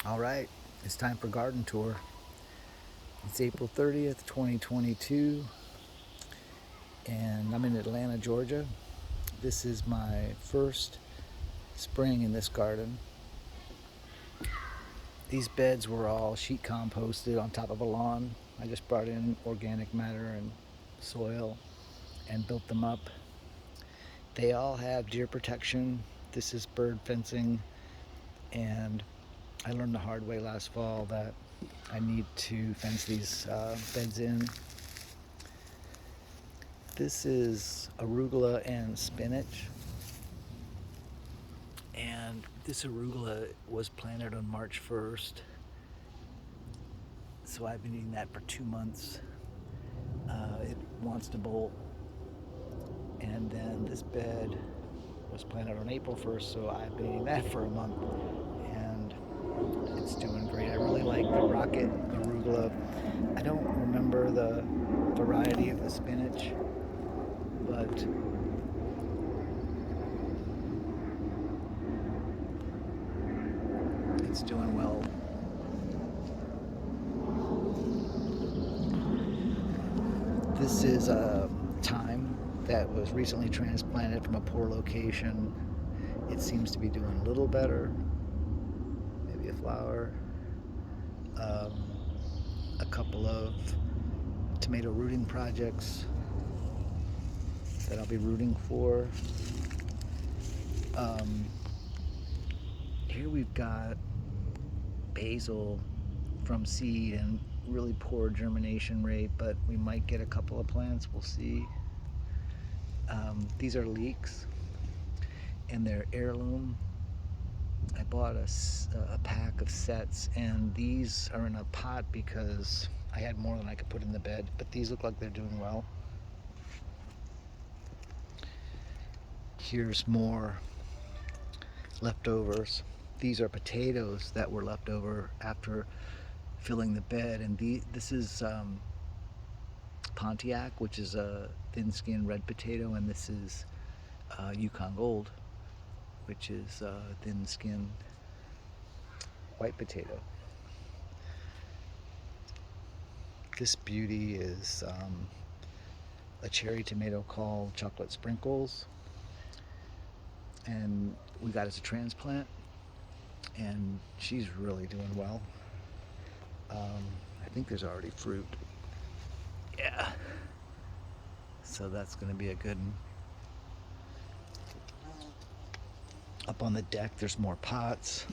All right, it's time for garden tour. It's April 30th, 2022, and I'm in Atlanta, Georgia. This is my first spring in this garden. These beds were all sheet composted on top of a lawn. I just brought in organic matter and soil and built them up. They all have deer protection. This is bird fencing, and I learned the hard way last fall that I need to fence these beds in. This is arugula and spinach. And this arugula was planted on March 1st. So I've been eating that for 2 months. It wants to bolt. And then this bed was planted on April 1st, so I've been eating that for a month. And it's doing great. I really like the rocket arugula. I don't remember the variety of the spinach, but it's doing well. This is a thyme that was recently transplanted from a poor location. It seems to be doing a little better. Maybe a flower. Um, a couple of tomato rooting projects that I'll be rooting for. Um, Here we've got basil from seed and really poor germination rate, but we might get a couple of plants. We'll see. These are leeks, and they're heirloom. I bought a pack of sets, and these are in a pot because I had more than I could put in the bed, but these look like they're doing well. Here's more leftovers. These are potatoes that were left over after filling the bed, and this is Pontiac, which is a thin-skinned red potato, and this is Yukon Gold, which is thin-skinned white potato. This beauty is a cherry tomato called Chocolate Sprinkles, and we got as a transplant, and she's really doing well. I think there's already fruit. Yeah. So that's going to be a good one. Up on the deck, there's more pots.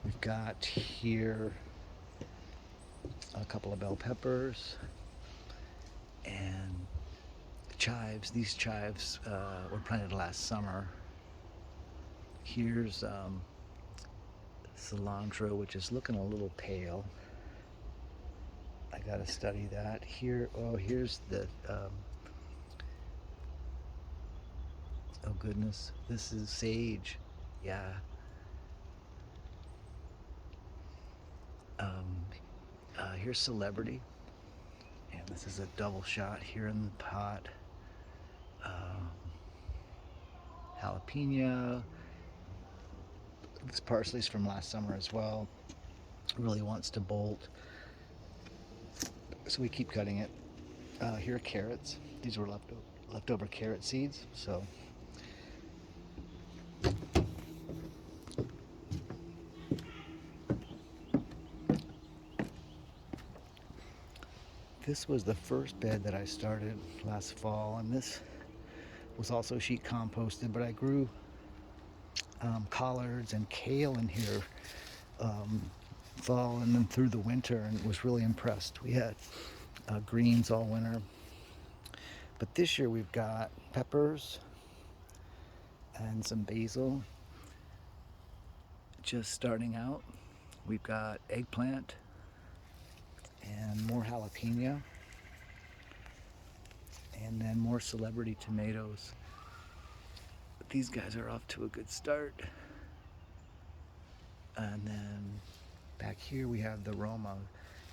We've got here a couple of bell peppers and chives. These chives were planted last summer. Here's cilantro, which is looking a little pale. I gotta study that. Here's the oh goodness, this is sage. Yeah. Here's celebrity, and this is a double shot here in the pot. Jalapeno. This parsley's from last summer as well. Really wants to bolt, so we keep cutting it. Here are carrots. These were leftover carrot seeds. So this was the first bed that I started last fall, and this was also sheet composted, but I grew collards and kale in here fall and then through the winter, and was really impressed. We had greens all winter, but this year we've got peppers and some basil just starting out. We've got eggplant and more jalapeno, and then more celebrity tomatoes. But these guys are off to a good start. And then back here we have the Roma,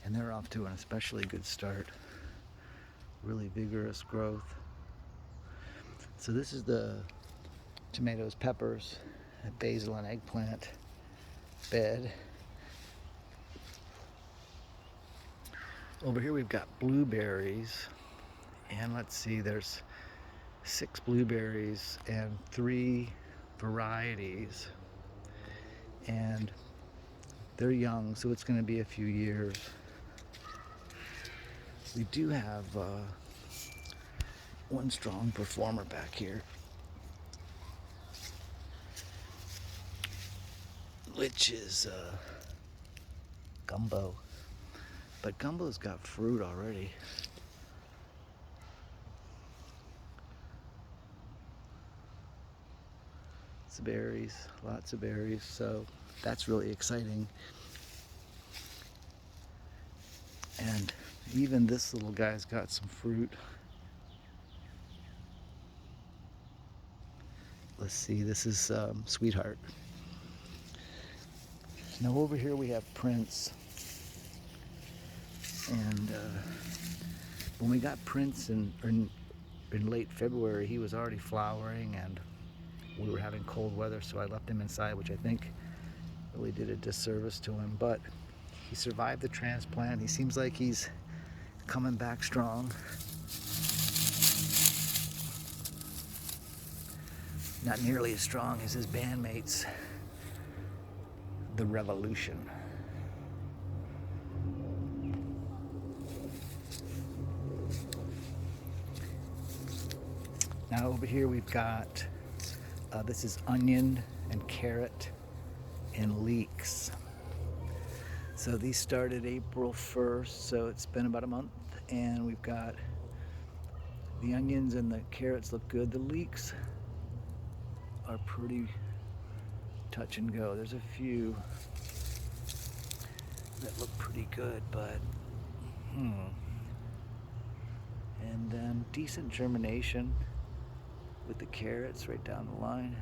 and they're off to an especially good start. Really vigorous growth. So this is the tomatoes, peppers, a basil and eggplant bed. Over here we've got blueberries, and let's see, there's 6 blueberries and 3 varieties, and they're young, so it's going to be a few years. We do have one strong performer back here, which is gumbo. But gumbo's got fruit already. It's berries, lots of berries, so that's really exciting. And even this little guy's got some fruit. Let's see, this is Sweetheart. Now over here we have Prince. And when we got Prince in late February, he was already flowering, and we were having cold weather, so I left him inside, which I think really did a disservice to him. But he survived the transplant. He seems like he's coming back strong. Not nearly as strong as his bandmates, the Revolution. Now over here we've got, this is onion and carrot and leeks. So these started April 1st, so it's been about a month, and we've got the onions and the carrots look good. The leeks are pretty touch and go. There's a few that look pretty good, but and then decent germination with the carrots right down the line.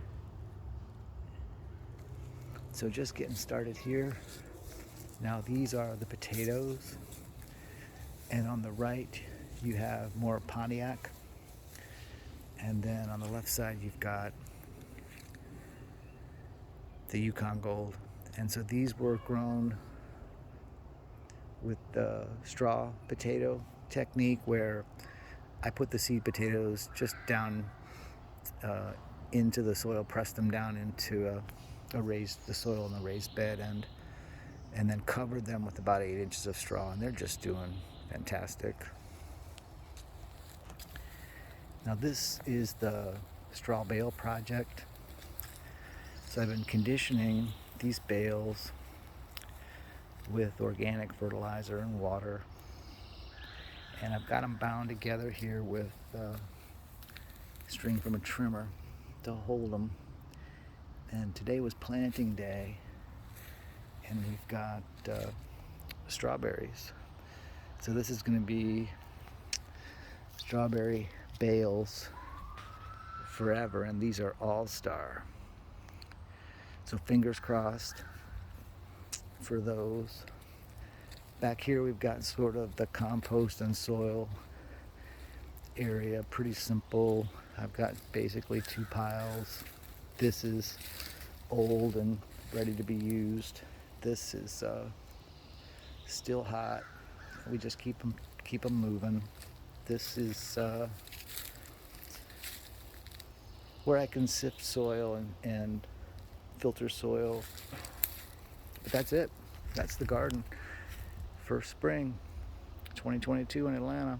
So just getting started here. Now these are the potatoes, and on the right you have more Pontiac, and then on the left side you've got the Yukon Gold. And so these were grown with the straw potato technique, where I put the seed potatoes just down into the soil, press them down into the soil in the raised bed, and then covered them with about 8 inches of straw, and they're just doing fantastic. Now this is the straw bale project. So I've been conditioning these bales with organic fertilizer and water, and I've got them bound together here with string from a trimmer to hold them. And today was planting day, and we've got strawberries. So this is going to be strawberry bales forever, and these are all-star. So fingers crossed for those. Back here we've got sort of the compost and soil area, pretty simple. I've got basically 2 piles. This is old and ready to be used. This is still hot. We just keep them moving. This is where I can sift soil and filter soil. But that's it. That's the garden. First spring, 2022 in Atlanta.